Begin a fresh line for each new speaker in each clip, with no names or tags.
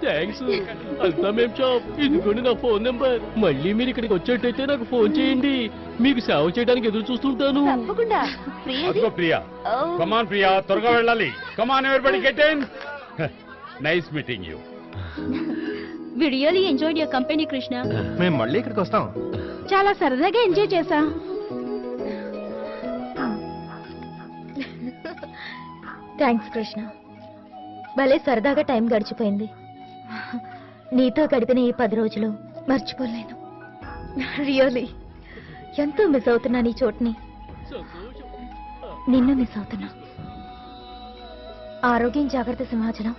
Thanks అంతా మేం shop. ఇదిగోండి నా ఫోన్ నెంబర్. మళ్ళీ మీరు ఇక్కడికి వచ్చేట్టయితే నాకు ఫోన్ చేయండి. మీకు సేవ చేయడానికి ఎదురు చూస్తుంటాను.
తప్పకుండా.
ప్రియా కమాన్ ప్రియా, త్వరగా వెళ్ళాలి. Come on everybody get in. Nice meeting you.
We really enjoyed your company Krishna.
మేము మళ్ళీ ఇక్కడికి వస్తాం.
చాలా సరదాగా ఎంజాయ్ చేశాం. థ్యాంక్స్ కృష్ణ. భలే సరదాగా టైం గడిచిపోయింది. నీతో గడిపిన ఈ 10 రోజులు మర్చిపోలేను. రియల్లీ ఎంతో మిస్ అవుతున్నా నీ చోటుని. నిన్ను మిస్ అవుతున్నా. ఆరోగ్యం జాగ్రత్త సింహాచలం.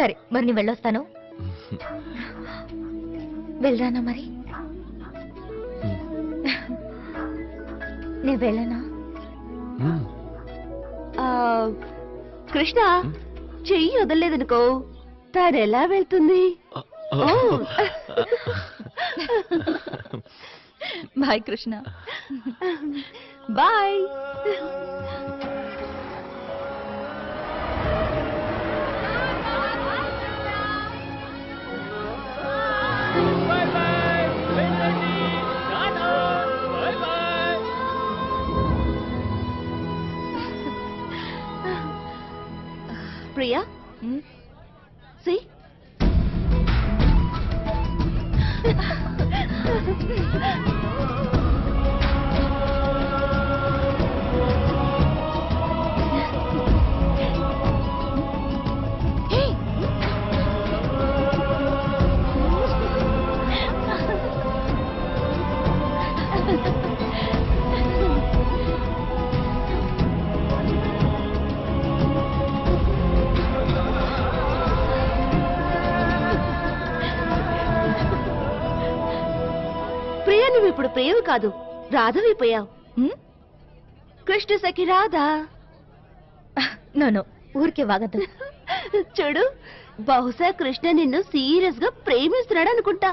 సరే మరి నేను వెళ్ళొస్తాను. వెళ్ళరానా మరి? నేను వెళ్ళనా? కృష్ణ చెయ్యి వదలలేదనుకో, తాను ఎలా వెళ్తుంది? Bye Krishna. Bye. Priya, see? Hey! నువ్వు ఇప్పుడు ప్రియవి కాదు, రాధవైపోయావు. కృష్ణ సఖి రాధా. నో ఊరికే వాగదు. చూడు, బహుశా కృష్ణ నిన్ను సీరియస్ గా ప్రేమిస్తున్నాడు అనుకుంటా.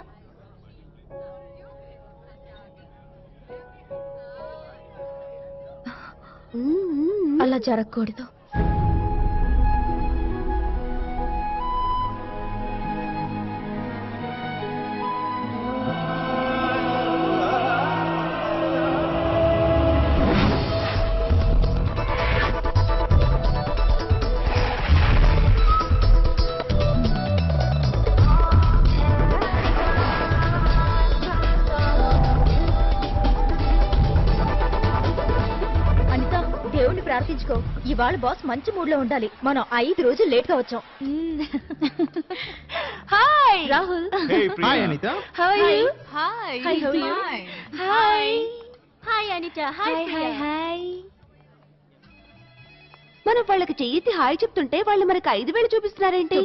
అలా జరగకూడదు. ప్రార్థించుకో. ఇవాళ బాస్ మంచి మూడ్ లో ఉండాలి. మనం 5 రోజులు లేట్ గా వచ్చాం. Hi Rahul.
Hi Anitha.
Hi hi hi hi Anitha. Hi hi hi. మనం వాళ్ళకి చెయ్యి హాయ్ చెప్తుంటే వాళ్ళు మనకి 5,000 చూపిస్తున్నారేంటి?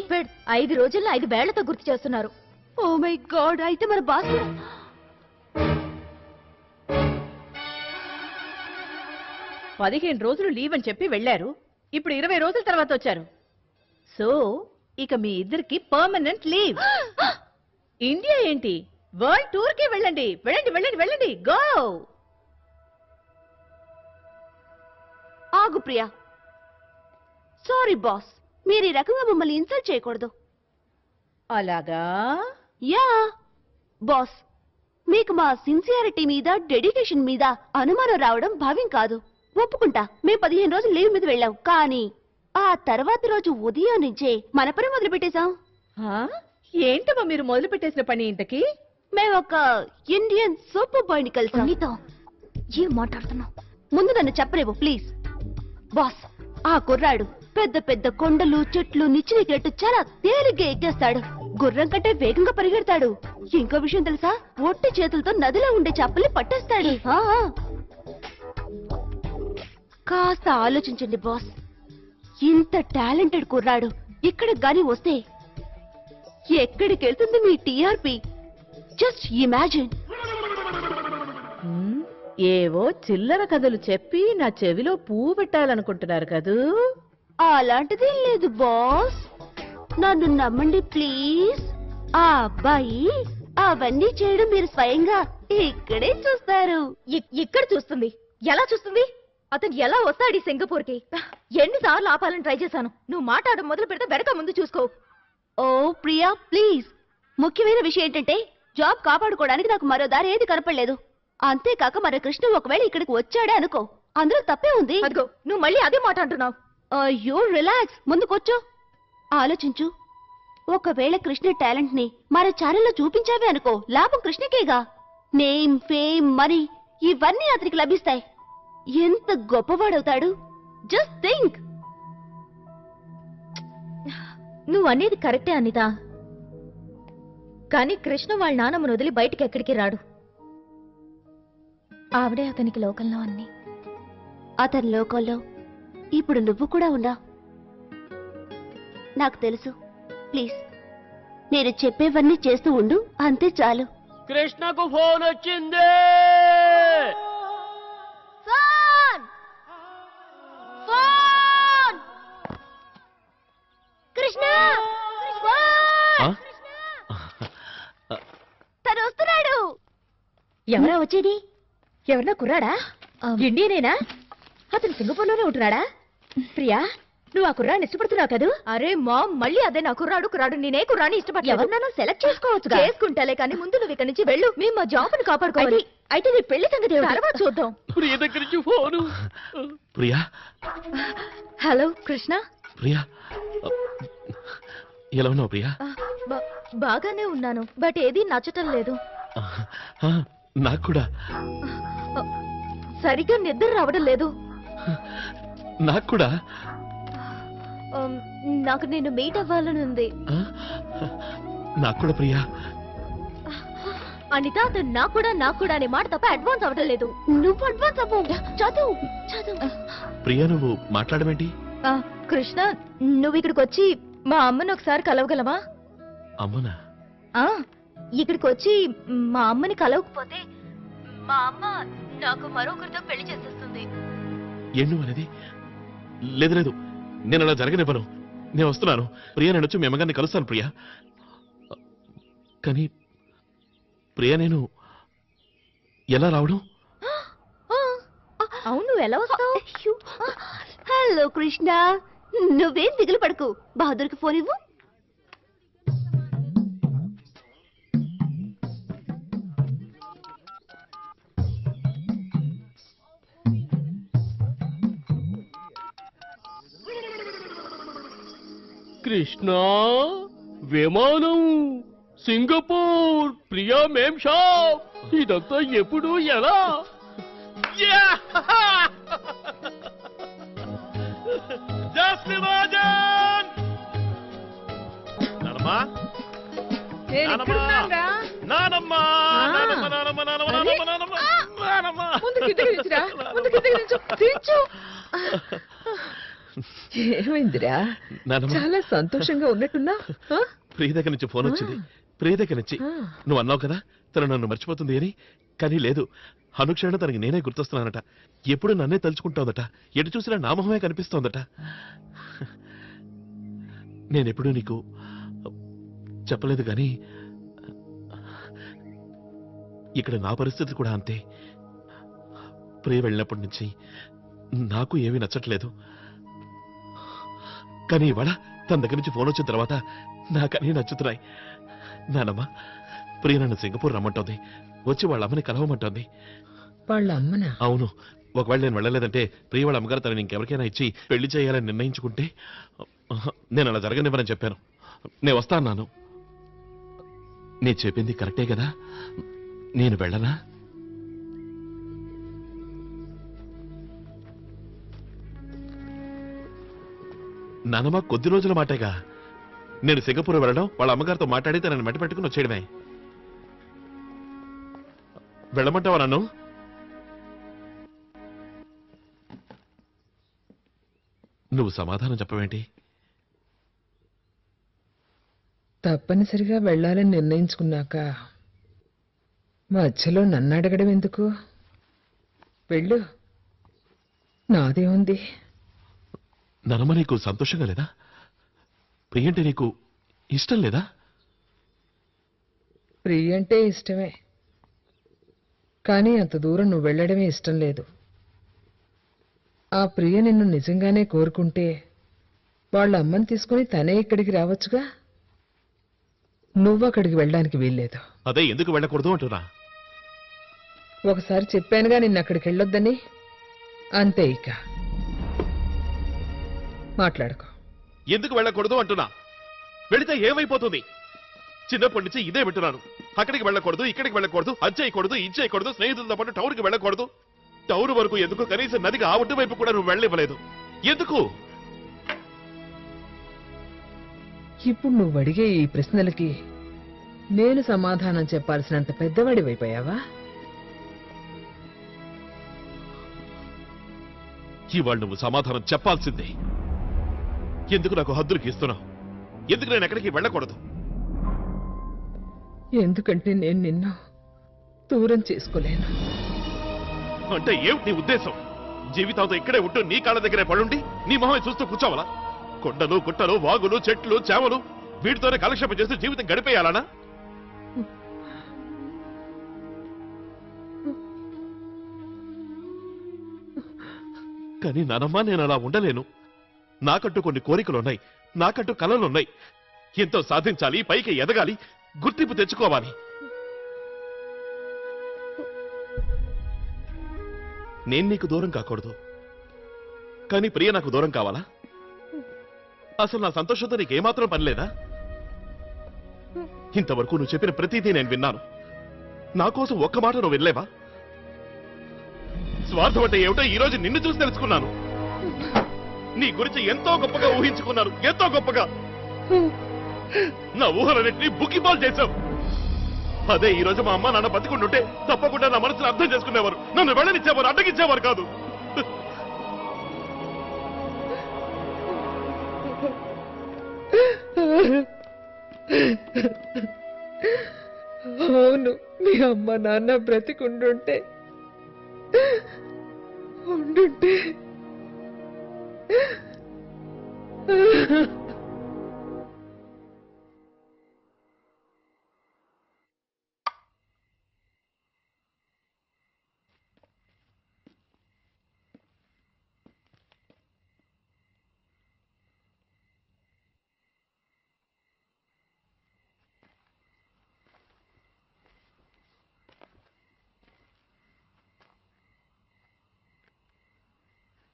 5 రోజుల్లో 5 వేళ్లతో గుర్తు చేస్తున్నారు. Oh my God. అయితే మన బాస్
15 రోజులు లీవ్ అని చెప్పి వెళ్లారు. ఇప్పుడు 20 రోజుల తర్వాత వచ్చారు. సో ఇక మీ ఇద్దరికి పర్మనెంట్ లీవ్. ఇండియా ఏంటి, వరల్డ్ టూర్ కి వెళ్ళండి. వెళ్ళండి వెళ్ళండి వెళ్ళండి. గో.
ఆగు ప్రియా. సారీ బాస్, మీరు ఈ రకంగా మమ్మల్ని ఇన్సల్ట్ చేయకూడదు.
అలాగా?
యా బాస్, మీకు మా సిన్సియారిటీ మీద, డెడికేషన్ మీద అనుమానం రావడం భావ్యం కాదు. ఒప్పుకుంటా, మేము 15 రోజులు లీవ్ మీద వెళ్ళాం. కానీ ఆ తర్వాత రోజు ఉదయం నుంచే మన పని మొదలు పెట్టేశాం.
ఏంటమ్మా మీరు మొదలు పెట్టేసిన పని? ఇంతకి
మేము ఒక ఇండియన్ సూపర్ బాయ్ ని కలిసాం. ఏం మాట్లాడుతున్నావు? ముందు నన్ను చెప్పరేవో ప్లీజ్. బాస్, ఆ కుర్రాడు పెద్ద పెద్ద కొండలు, చెట్లు, నిచ్చినెక్కినట్టు చాలా తేలిగ్గా ఎక్కేస్తాడు. గుర్రం కంటే వేగంగా పరిగెడతాడు. ఇంకో విషయం తెలుసా? ఒట్టి చేతులతో నదిలో ఉండే చేపల్ని పట్టేస్తాడు. కాస్త ఆలోచించండి బాస్. ఇంత టాలెంటెడ్ కుర్రాడు ఇక్కడ గాని వస్తే ఎక్కడికి వెళ్తుంది మీ టీఆర్పీ? Just imagine.
ఏవో చిల్లర కథలు చెప్పి నా చెవిలో పువ్వు పెట్టాలనుకుంటున్నారు కదూ?
అలాంటిదేం లేదు బాస్, నన్ను నమ్మండి ప్లీజ్. ఆ అబ్బాయి అవన్నీ చేయడం మీరు స్వయంగా ఇక్కడే చూస్తారు. ఇక్కడ చూస్తుంది? ఎలా చూస్తుంది? అతను ఎలా వస్తాడు సింగపూర్ కి? ఎన్నిసార్లు ఆపాలని ట్రై చేశాను. నువ్వు మాట్లాడడం మొదలు పెడితే వెనక ముందు చూసుకో. ఓ ప్రియా ప్లీజ్. ముఖ్యమైన విషయం ఏంటంటే జాబ్ కాపాడుకోవడానికి నాకు మరో దారి ఏది కనపడలేదు. అంతేకాక మరి కృష్ణ ఒకవేళ ఇక్కడికి వచ్చాడే అనుకో, అందులో తప్పే ఉంది. అదిగో నువ్వు మళ్ళీ అదే మాట అంటున్నావు. అయ్యో రిలాక్స్, ముందుకొచ్చు, ఆలోచించు. ఒకవేళ కృష్ణ టాలెంట్ ని మన ఛానల్లో చూపించావే అనుకో, లాభం కృష్ణకేగా. నేమ్ ఫేమ్ మనీ ఇవన్నీ అతనికి లభిస్తాయి. ఎంత గొప్పవాడవుతాడు. Just think. నువ్వు అనేది కరెక్టే అనిత, కానీ కృష్ణ వాళ్ళ నాన్నమ్మను వదిలి బయటికి ఎక్కడికి రాడు. ఆవిడే అతనికి లోకంలో అన్ని. అతని లోకంలో ఇప్పుడు నువ్వు కూడా ఉన్నా. నాకు తెలుసు. ప్లీజ్ నేను చెప్పేవన్నీ చేస్తూ ఉండు, అంతే చాలు.
కృష్ణకు ఫోన్ వచ్చింది.
Phone phone Krishna phone. తను వస్తున్నాడు. ఎవరా వచ్చేది? ఎవరన్నా కుర్రాడా? ఇండియనేనా? అతను సింగపూర్లోనే ఉంటున్నాడా? ప్రియా, నువ్వు ఆ కుర్రాన్ని ఇష్టపడుతున్నావు కదా? అరే మామ్, మళ్ళీ అదే నా కుర్రాడు. నేనే కుర్రాన్ని ఇష్టపడలేదు. ఎవరినైనా సెలెక్ట్ చేసుకోవచ్చు. చేసుకుంటాలే, కానీ ముందు నువ్వు ఇక్కడి నుంచి వెళ్ళు. మేము మా జాబ్ ని కాపాడుకోవాలి. అయితే నీ పెళ్లి సంగతి తర్వాత చూద్దాం.
ప్రియ దగ్గర నుంచి ఫోను.
ప్రియా.
హలో కృష్ణ.
ప్రియా, ఎలా ఉన్నావు ప్రియా?
బాగానే ఉన్నాను, బట్ ఏది నచ్చటం లేదు.
నాకు కూడా.
సరిగ్గా నిద్ర రావడం లేదు.
నాకు కూడా.
నాకు నేను మీట్ అవ్వాలని ఉంది.
నాకు కూడా ప్రియా.
అనిత, అతను నాకు కూడా అనే మాట తప్ప అడ్వాన్స్ అవ్వడం లేదు. నువ్వు అడ్వాన్స్ అవ్వు. చదువు.
ప్రియా, నువ్వు మాట్లాడమేంటి?
కృష్ణ, నువ్వు ఇక్కడికి వచ్చి మా అమ్మని ఒకసారి కలవగలవా?
అమ్మనా?
ఇక్కడికి వచ్చి మా అమ్మని కలవకపోతే మా అమ్మ నాకు మరొకరితో పెళ్లి చేసేస్తుంది.
ఎన్ను అనేది? లేదు, నేను అలా జరగనివ్వను. నేను వస్తున్నాను ప్రియా. నేను వచ్చి మీ అమ్మగారిని కలుస్తాను ప్రియా. కానీ ప్రియా, నేను ఎలా రావడం?
అవును, ఎలా వస్తావు? హలో కృష్ణ, నువ్వేం దిగులు పడకు. బహదూర్కి ఫోన్ ఇవ్వు.
కృష్ణ విమానం సింగపూర్ ప్రియా మేం షాప్. ఇదంతా ఎప్పుడు ఎలా?
ఏమైందిరా? చాలా సంతోషంగా ఉన్నట్టున్నా.
ప్రియ దగ్గర నుంచి ఫోన్ వచ్చింది. ప్రియ దగ్గర నుంచి. నువ్వు అన్నావు కదా తను నన్ను మర్చిపోతుంది అని. కానీ లేదు, అనుక్షణం తనకి నేనే గుర్తొస్తున్నానట. ఎప్పుడు నన్నే తలుచుకుంటోందట. ఎటు చూసినా నా మొహమే కనిపిస్తోందట. నేనెప్పుడూ నీకు చెప్పలేదు కానీ ఇక్కడ నా పరిస్థితి కూడా అంతే. ప్రియ వెళ్ళినప్పటి నుంచి నాకు ఏమీ నచ్చట్లేదు. కానీ ఇవాళ తన దగ్గర నుంచి ఫోన్ వచ్చిన తర్వాత నాకన్నీ నచ్చుతున్నాయి. నానమ్మ, ప్రియ నన్ను సింగపూర్ రమ్మంటోంది. వచ్చి వాళ్ళ అమ్మని కలవమంటోంది.
వాళ్ళ అమ్మనా?
అవును. ఒకవేళ నేను వెళ్ళలేదంటే ప్రియ వాళ్ళ అమ్మగారు తనని ఇంకెవరికైనా ఇచ్చి పెళ్లి చేయాలని నిర్ణయించుకుంటే నేను అలా జరగనివ్వనని చెప్పాను. నేను వస్తా అన్నాను. నేను చెప్పింది కరెక్టే కదా? నేను వెళ్ళనా? నానమ్మ, కొద్ది రోజుల మాటేగా. నేను సింగపూర్ వెళ్ళడం, వాళ్ళ అమ్మగారితో మాట్లాడి తనని మెట్ట పెట్టుకుని వచ్చేయడమే. వెళ్ళమంటావా నన్ను? నువ్వు సమాధానం చెప్పవేంటి?
తప్పనిసరిగా వెళ్ళాలని నిర్ణయించుకున్నాక మధ్యలో నన్ను అడగడం ఎందుకు? వెళ్ళు, నాదే ఉంది.
ననమ్మ, నీకు సంతోషంగా లేదా? ప్రియంటే నీకు ఇష్టం లేదా?
ప్రియ అంటే ఇష్టమే, కానీ అంత దూరం నువ్వు వెళ్ళడమే ఇష్టం లేదు. ఆ ప్రియ నిన్ను నిజంగానే కోరుకుంటే వాళ్ళ అమ్మని తీసుకుని తనే ఇక్కడికి రావచ్చుగా. నువ్వక్కడికి వెళ్ళడానికి వీల్లేదు.
అదే ఎందుకు వెళ్ళకూడదు అంటున్నా.
ఒకసారి చెప్పానుగా నిన్న అక్కడికి వెళ్ళొద్దని. అంతే, ఇక మాట్లాడుకో.
ఎందుకు వెళ్ళకూడదు అంటున్నా. వెళితే ఏమైపోతుంది? చిన్నప్పటి నుంచి ఇదే వింటున్నాను. అక్కడికి వెళ్ళకూడదు, ఇక్కడికి వెళ్ళకూడదు, అది చేయకూడదు, ఇది చేయకూడదు, స్నేహితులతో పాటు టౌన్కి వెళ్ళకూడదు. టౌన్ వరకు ఎందుకు? కనీసం నదికి ఆ ఒడ్డు వైపు కూడా నువ్వు వెళ్ళివ్వలేదు. ఎందుకు?
ఇప్పుడు నువ్వు అడిగే ఈ ప్రశ్నలకి నేను సమాధానం చెప్పాల్సినంత పెద్దవాడివైపోయావా?
ఇవాళ నువ్వు సమాధానం చెప్పాల్సిందే. ఎందుకు నాకు హద్దులు గీస్తున్నావు? ఎందుకు నేను ఎక్కడికి వెళ్ళకూడదు?
ఎందుకంటే నేను నిన్ను దూరం చేసుకోలేను.
అంటే ఏమిటి నీ ఉద్దేశం? జీవితంతో ఇక్కడే ఉంటూ నీ కాళ్ళ దగ్గరే పడుండి నీ మొహమే చూస్తూ కూర్చోవాలా? కొండలు, గుట్టలు, వాగులు, చెట్లు, చేమలు వీటితోనే కాలక్షేపం చేస్తూ జీవితం గడిపేయాలనా? కానీ నానమ్మా, నేను అలా ఉండలేను. నాకంటూ కొన్ని కోరికలున్నాయి, నాకంటూ కలలున్నాయి. ఎంతో సాధించాలి, పైకి ఎదగాలి, గుర్తింపు తెచ్చుకోవాలి. నేను నీకు దూరం కాకూడదు, కానీ ప్రియ నాకు దూరం కావాలా? అసలు నా సంతోషంతో నీకేమాత్రం పనిలేదా? ఇంతవరకు నువ్వు చెప్పిన ప్రతిదీ నేను విన్నాను. నా కోసం ఒక్క మాట నువ్వు వినలేవా? స్వార్థం అంటే ఏమిటో ఈ రోజు నిన్ను చూసి తెలుసుకున్నాను. నీ గురించి ఎంతో గొప్పగా ఊహించుకున్నాను, ఎంతో గొప్పగా. నా ఊహలన్నింటినీ బుక్కిబాల్ చేశావు. అదే ఈ రోజు మా అమ్మ నాన్న బతికుంటుంటే తప్పకుండా నా మనసును అర్థం చేసుకునేవారు, నన్ను వెళ్ళనిచ్చేవారు, అడ్డగించేవారు కాదు.
అవును, మీ అమ్మ నాన్న బ్రతికుండుంటే ఉండుంటే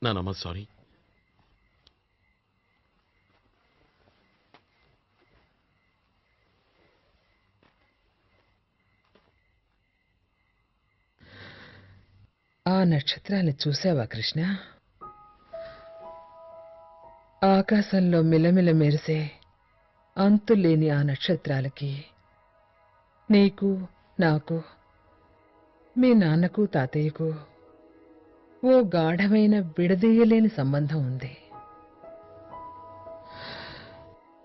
నానమ్మ, సారీ.
ఆ నక్షత్రాన్ని చూసావా కృష్ణ? ఆకాశంలో మిలమిల మెరిసే అంతులేని ఆ నక్షత్రాలకి నీకు, నాకు, మీ నాన్నకు, తాతయ్యకు ఓ గాఢమైన విడదీయలేని సంబంధం ఉంది.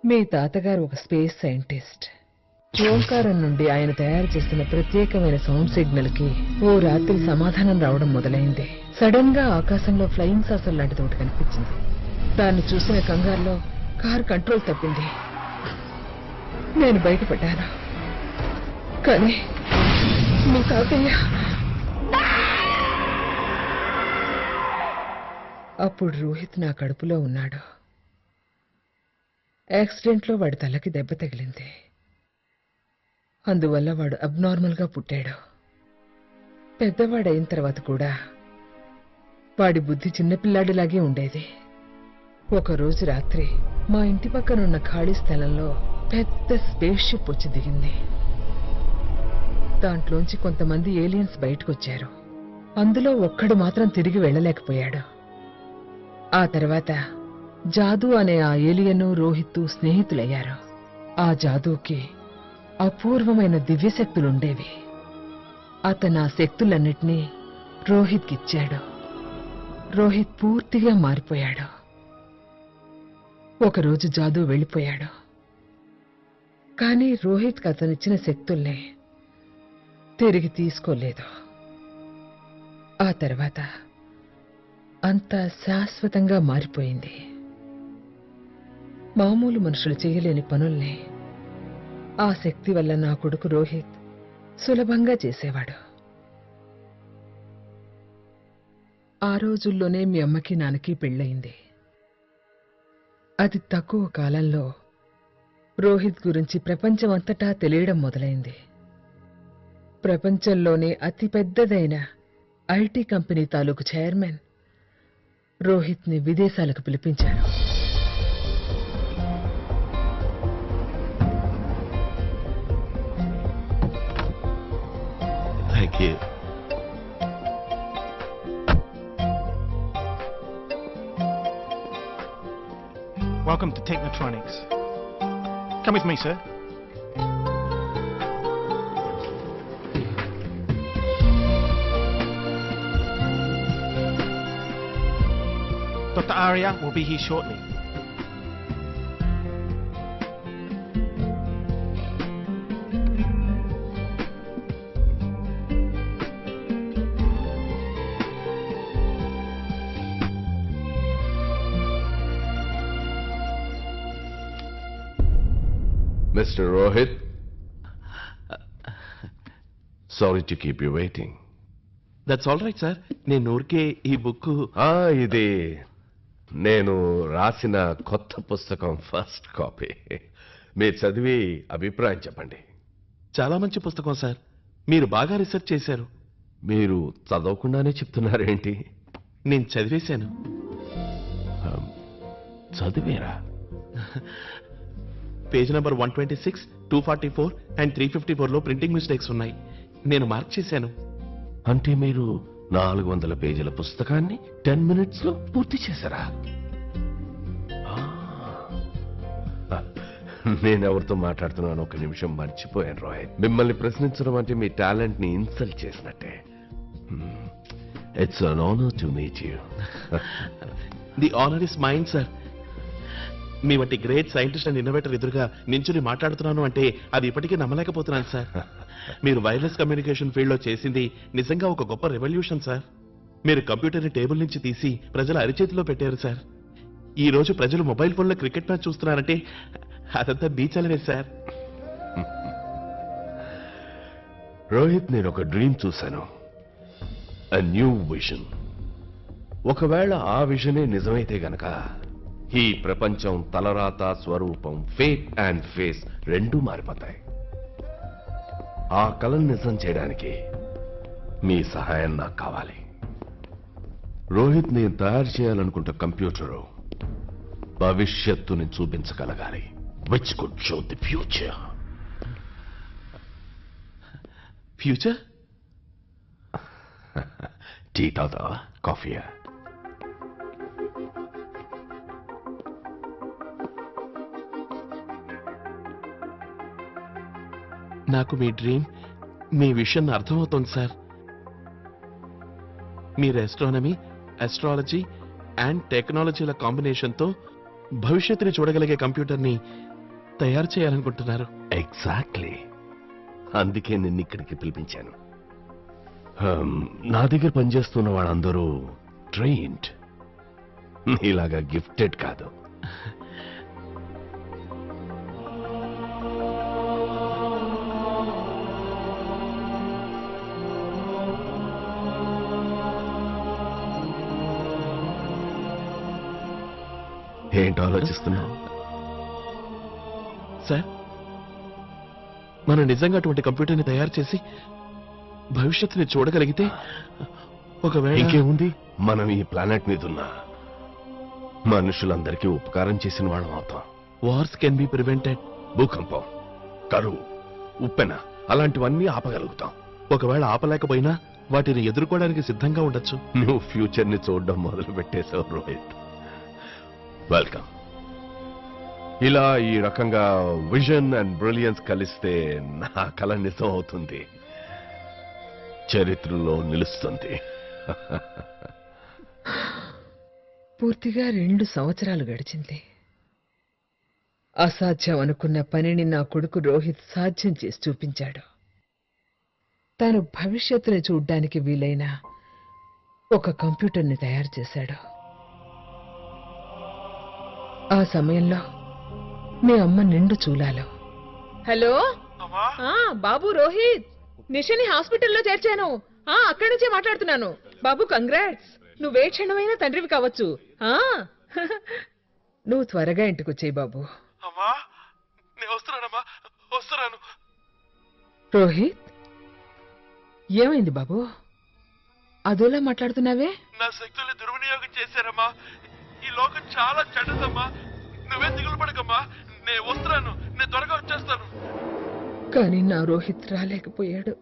మీ తాతగారు ఒక స్పేస్ సైంటిస్ట్. ఓంకారం నుండి ఆయన తయారు చేసిన ప్రత్యేకమైన సౌండ్ సిగ్నల్ కి ఓ రాత్రి సమాధానం రావడం మొదలైంది. సడన్ గా ఆకాశంలో ఫ్లయింగ్ సాసర్ లాంటిది ఒకటి కనిపించింది. దాన్ని చూసిన కంగారులో కారు కంట్రోల్ తప్పింది. నేను బయటపడ్డాను. కానీ మీ తాతయ్య అప్పుడు రోహిత్ నా కడుపులో ఉన్నాడు. యాక్సిడెంట్లో వాడి తలకి దెబ్బ తగిలింది. అందువల్ల వాడు అబ్నార్మల్గా పుట్టాడు. పెద్దవాడైన తర్వాత కూడా వాడి బుద్ధి చిన్నపిల్లాడిలాగే ఉండేది. ఒకరోజు రాత్రి మా ఇంటి పక్కనున్న ఖాళీ స్థలంలో పెద్ద స్పేస్ షిప్ వచ్చి దిగింది. దాంట్లోంచి కొంతమంది ఏలియన్స్ బయటకొచ్చారు. అందులో ఒక్కడు మాత్రం తిరిగి వెళ్ళలేకపోయాడు. ఆ తర్వాత జాదూ అనే ఆ ఏలియను, రోహిత్తు స్నేహితులయ్యారు. ఆ జాదూకి అపూర్వమైన దివ్యశక్తులుండేవి. అతను ఆ శక్తులన్నిటినీ రోహిత్కిచ్చాడు. రోహిత్ పూర్తిగా మారిపోయాడు. ఒకరోజు జాదూ వెళ్ళిపోయాడు. కానీ రోహిత్కి అతనిచ్చిన శక్తుల్ని తిరిగి తీసుకోలేదు. ఆ తర్వాత అంతా శాశ్వతంగా మారిపోయింది. మామూలు మనుషులు చేయలేని పనుల్ని ఆ శక్తి వల్ల నా కొడుకు రోహిత్ సులభంగా చేసేవాడు. ఆ రోజుల్లోనే మీ అమ్మకి నాన్నకి పెళ్ళయింది. అతి తక్కువ కాలంలో రోహిత్ గురించి ప్రపంచమంతటా తెలియడం మొదలైంది. ప్రపంచంలోనే అతి పెద్దదైన ఐటీ కంపెనీ తాలూకు చైర్మన్ రోహిత్ని విదేశాలకు పిలిపించారు.
Thank you.
Welcome to Technotronics. Come with me, sir. Dr. Arya will be here shortly.
Mr. Rohit, sorry to keep you waiting.
That's all right sir. నేను ఊరికే ఈ బుక్
ఇది నేను రాసిన కొత్త పుస్తకం ఫస్ట్ కాపీ. మీరు చదివి అభిప్రాయం చెప్పండి.
చాలా మంచి పుస్తకం సార్. మీరు బాగా రీసెర్చ్ చేశారు.
మీరు చదవకుండానే చెప్తున్నారేంటి?
నేను చదివేశాను.
చదివేరా?
పేజ్ నెంబర్ 126, 244 అండ్ 354లో ప్రింటింగ్ మిస్టేక్స్ ఉన్నాయి. నేను మార్క్ చేశాను.
అంటే మీరు 400 పేజీల పుస్తకాన్ని 10 మినిట్స్ లో పూర్తి చేశారా? నేనెవరితో మాట్లాడుతున్నాను ఒక నిమిషం మర్చిపోయాను రోహిత్. మిమ్మల్ని ప్రశ్నించడం అంటే మీ టాలెంట్ ని ఇన్సల్ట్ చేసినట్టే. It's an honour to meet you.
The honour is mine sir. మీ వంటి గ్రేట్ సైంటిస్ట్ అండ్ ఇన్నోవేటర్ ఎదురుగా నించుని మాట్లాడుతున్నాను అంటే అది ఇప్పటికీ నమ్మలేకపోతున్నాను సార్. మీరు వైర్లెస్ కమ్యూనికేషన్ ఫీల్డ్ లో చేసింది నిజంగా ఒక గొప్ప రెవల్యూషన్ సార్. మీరు కంప్యూటర్ని టేబుల్ నుంచి తీసి ప్రజల అరిచేతిలో పెట్టారు సార్. ఈ రోజు ప్రజలు మొబైల్ ఫోన్లో క్రికెట్ మ్యాచ్ చూస్తున్నారంటే అదంతా బీచలనే సార్.
రోహిత్, నేను ఒక డ్రీమ్ చూశాను. a new vision. ఒకవేళ ఆ విజనే నిజమైతే గనక ఈ ప్రపంచం తలరాత స్వరూపం ఫేట్ అండ్ ఫేస్ రెండూ మారిపోతాయి. ఆ కలను నిజం చేయడానికి మీ సహాయం నాకు కావాలి. రోహిత్, నేను తయారు చేయాలనుకుంటే కంప్యూటరు భవిష్యత్తుని చూపించగలగాలి. Which could show the future.
Future?
Tea తాగుతావా? కాఫీయా?
నాకు మీ డ్రీమ్, మీ విషయం అర్థమవుతోంది సార్. మీరు ఆస్ట్రానమీ, ఆస్ట్రాలజీ అండ్ టెక్నాలజీల కాంబినేషన్తో భవిష్యత్తుని చూడగలిగే కంప్యూటర్ని తయారు చేయాలనుకుంటున్నారు.
ఎగ్జాక్ట్లీ. అందుకే నిన్ను ఇక్కడికి పిలిపించాను. నా దగ్గర పనిచేస్తున్న వాళ్ళందరూ ట్రైన్డ్, ఇలాగా గిఫ్టెడ్ కాదు. ఏంటి ఆలోచిస్తున్నావు?
సార్, మనం నిజంగా అటువంటి కంప్యూటర్ని తయారు చేసి భవిష్యత్తుని చూడగలిగితే ఒకవేళ
ఇంకేముంది, మనం ఈ ప్లానెట్ మీద ఉన్న మనుషులందరికీ ఉపకారం చేసిన వాళ్ళం అవుతాం.
Wars can be prevented.
భూకంపం, కరువు, ఉప్పెన అలాంటివన్నీ ఆపగలుగుతాం.
ఒకవేళ ఆపలేకపోయినా వాటిని ఎదుర్కోవడానికి సిద్ధంగా ఉండొచ్చు.
నువ్వు ఫ్యూచర్ ని చూడడం మొదలు పెట్టేశావు రోహిత్. వెల్కమ్. ఇలా ఈ రకంగా విజన్ అండ్ బ్రిలియన్స్ కలిస్తే నా కల నిజం అవుతుంది, చరిత్రలో నిలుస్తుంది.
పూర్తిగా 2 సంవత్సరాలు గడిచింది. అసాధ్యం అనుకున్న పనిని నా కొడుకు రోహిత్ సాధ్యం చేసి చూపించాడు. తాను భవిష్యత్తుని చూడ్డానికి వీలైన ఒక కంప్యూటర్ని తయారు చేశాడు. ఆ సమయంలో మీ అమ్మ నిండు చూలాలో. హలో బాబు రోహిత్, నిషని హాస్పిటల్లో చేర్చాను. అక్కడి నుంచే మాట్లాడుతున్నాను. బాబు కంగ్రాట్స్. నువ్వే క్షణమైనా తండ్రివి కావచ్చు. ఆ నువ్వు త్వరగా ఇంటికి వచ్చేయి బాబు.
అమ్మా నేను వస్తున్నానమ్మా, వస్తున్నాను.
రోహిత్, ఏమైంది బాబు? అదోలా మాట్లాడుతున్నావే?
నా శక్తుల్ని దుర్వినియోగం చేశారమ్మా. ఈ లోకం చాలా చెడ్డదమ్మా. నువ్వే దిగులు పడకమ్మా, నేను వస్తున్నాను, నేను త్వరగా వచ్చేస్తాను.
కానీ నా రోహిత్ రాలేకపోయాడు.